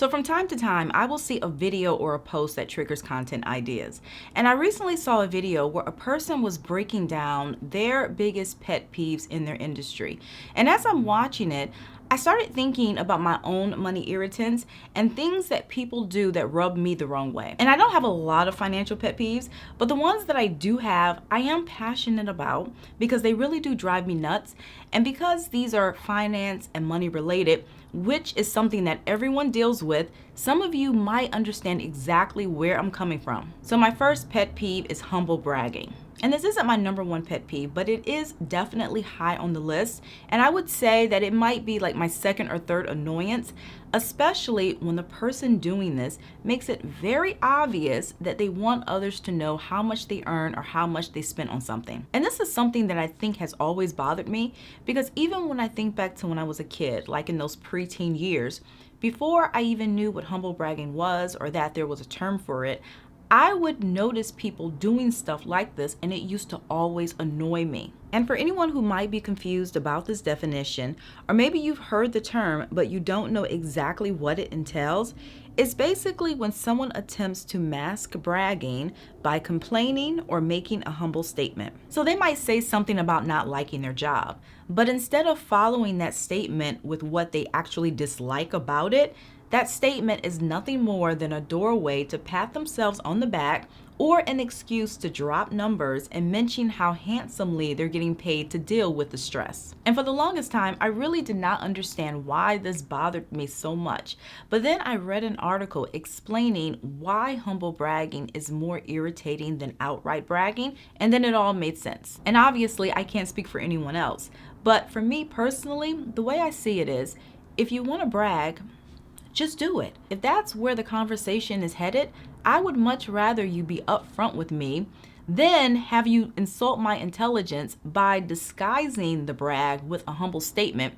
So from time to time, I will see a video or a post that triggers content ideas. And I recently saw a video where a person was breaking down their biggest pet peeves in their industry. And as I'm watching it, I started thinking about my own money irritants and things that people do that rub me the wrong way. And I don't have a lot of financial pet peeves, but the ones that I do have, I am passionate about because they really do drive me nuts. And because these are finance and money related, which is something that everyone deals with, some of you might understand exactly where I'm coming from. So my first pet peeve is humble bragging. And this isn't my number one pet peeve, but it is definitely high on the list. And I would say that it might be like my second or third annoyance, especially when the person doing this makes it very obvious that they want others to know how much they earn or how much they spent on something. And this is something that I think has always bothered me, because even when I think back to when I was a kid, like in those preteen years, before I even knew what humble bragging was or that there was a term for it, I would notice people doing stuff like this, and it used to always annoy me. And for anyone who might be confused about this definition, or maybe you've heard the term but you don't know exactly what it entails, it's basically when someone attempts to mask bragging by complaining or making a humble statement. So they might say something about not liking their job, but instead of following that statement with what they actually dislike about it, that statement is nothing more than a doorway to pat themselves on the back or an excuse to drop numbers and mention how handsomely they're getting paid to deal with the stress. And for the longest time, I really did not understand why this bothered me so much. But then I read an article explaining why humble bragging is more irritating than outright bragging, and then it all made sense. And obviously, I can't speak for anyone else, but for me personally, the way I see it is, if you want to brag, just do it. If that's where the conversation is headed, I would much rather you be upfront with me than have you insult my intelligence by disguising the brag with a humble statement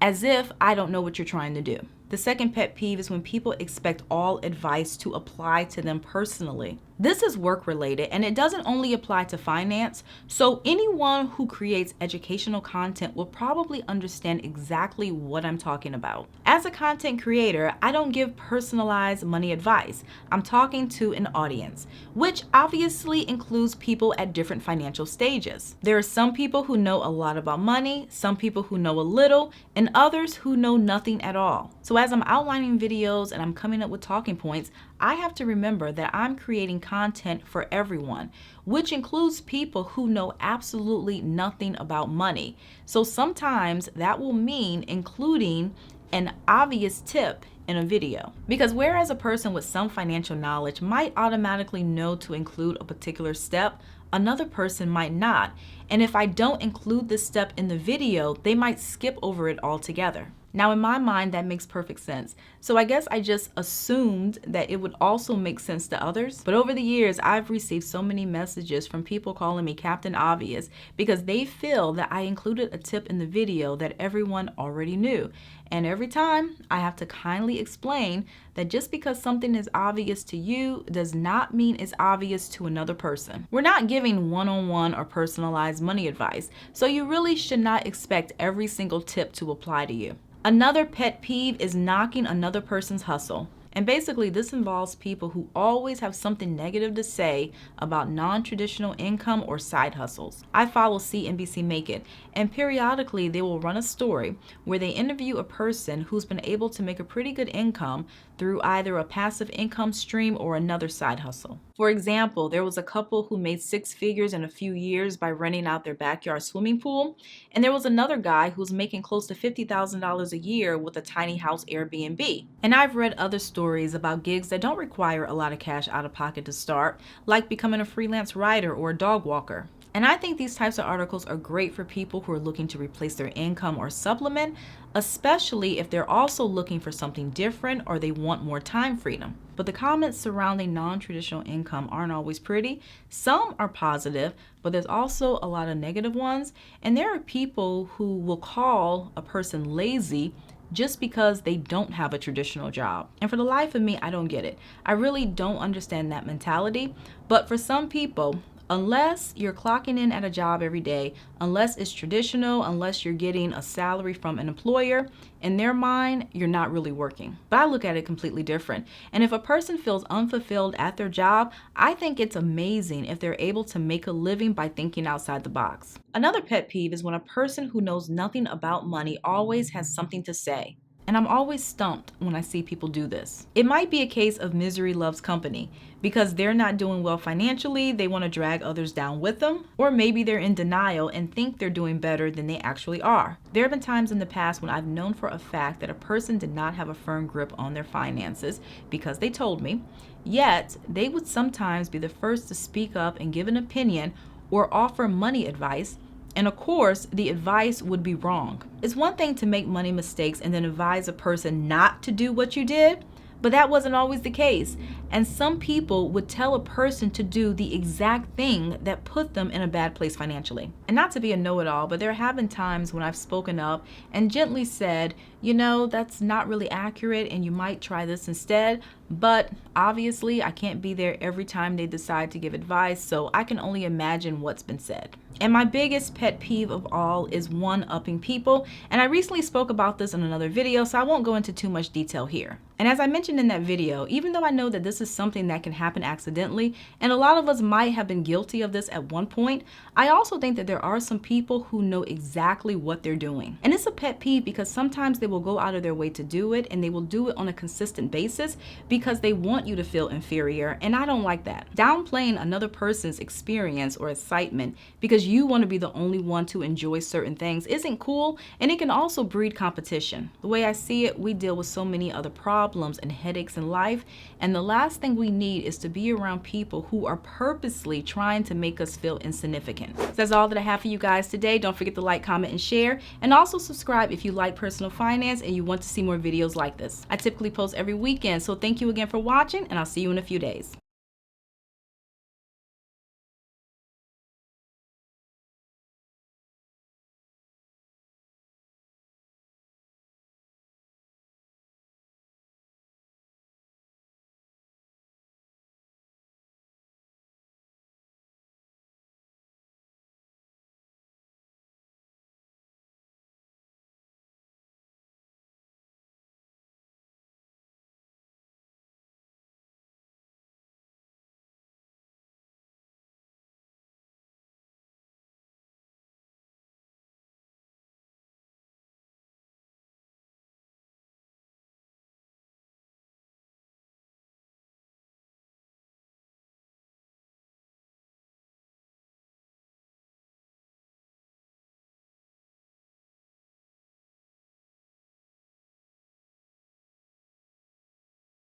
as if I don't know what you're trying to do. The second pet peeve is when people expect all advice to apply to them personally. This is work related, and it doesn't only apply to finance, so anyone who creates educational content will probably understand exactly what I'm talking about. As a content creator, I don't give personalized money advice. I'm talking to an audience, which obviously includes people at different financial stages. There are some people who know a lot about money, some people who know a little, and others who know nothing at all. So as I'm outlining videos and I'm coming up with talking points, I have to remember that I'm creating content for everyone, which includes people who know absolutely nothing about money. So sometimes that will mean including an obvious tip in a video. Because whereas a person with some financial knowledge might automatically know to include a particular step, another person might not. And if I don't include this step in the video, they might skip over it altogether. Now, in my mind, that makes perfect sense. So I guess I just assumed that it would also make sense to others. But over the years, I've received so many messages from people calling me Captain Obvious because they feel that I included a tip in the video that everyone already knew. And every time I have to kindly explain that just because something is obvious to you does not mean it's obvious to another person. We're not giving one-on-one or personalized money advice, so you really should not expect every single tip to apply to you. Another pet peeve is knocking another person's hustle. And basically, this involves people who always have something negative to say about non-traditional income or side hustles. I follow CNBC Make It, and periodically they will run a story where they interview a person who's been able to make a pretty good income through either a passive income stream or another side hustle. For example, there was a couple who made 6 figures in a few years by renting out their backyard swimming pool, and there was another guy who's making close to $50,000 a year with a tiny house Airbnb. And I've read other stories about gigs that don't require a lot of cash out of pocket to start, like becoming a freelance writer or a dog walker. And I think these types of articles are great for people who are looking to replace their income or supplement, especially if they're also looking for something different or they want more time freedom. But the comments surrounding non-traditional income aren't always pretty. Some are positive, but there's also a lot of negative ones. And there are people who will call a person lazy just because they don't have a traditional job. And for the life of me, I don't get it. I really don't understand that mentality. But for some people, Unless you're clocking in at a job every day, unless it's traditional, unless you're getting a salary from an employer, in their mind, you're not really working. But I look at it completely different. And if a person feels unfulfilled at their job, I think it's amazing if they're able to make a living by thinking outside the box. Another pet peeve is when a person who knows nothing about money always has something to say. And I'm always stumped when I see people do this. It might be a case of misery loves company because they're not doing well financially, they want to drag others down with them, or maybe they're in denial and think they're doing better than they actually are. There have been times in the past when I've known for a fact that a person did not have a firm grip on their finances because they told me, yet they would sometimes be the first to speak up and give an opinion or offer money advice. And of course, the advice would be wrong. It's one thing to make money mistakes and then advise a person not to do what you did, but that wasn't always the case. And some people would tell a person to do the exact thing that put them in a bad place financially. And not to be a know-it-all, but there have been times when I've spoken up and gently said, you know, that's not really accurate and you might try this instead. But obviously, I can't be there every time they decide to give advice, so I can only imagine what's been said. And my biggest pet peeve of all is one-upping people. And I recently spoke about this in another video, so I won't go into too much detail here. And as I mentioned in that video, even though I know that this is something that can happen accidentally, and a lot of us might have been guilty of this at one point, I also think that there are some people who know exactly what they're doing. And it's a pet peeve because sometimes they will go out of their way to do it, and they will do it on a consistent basis because they want you to feel inferior, and I don't like that. Downplaying another person's experience or excitement because you want to be the only one to enjoy certain things isn't cool, and it can also breed competition. The way I see it, we deal with so many other problems and headaches in life, and the last thing we need is to be around people who are purposely trying to make us feel insignificant. So that's all that I have for you guys today. Don't forget to like, comment, and share, and also subscribe if you like personal finance and you want to see more videos like this. I typically post every weekend, so thank you again for watching, and I'll see you in a few days.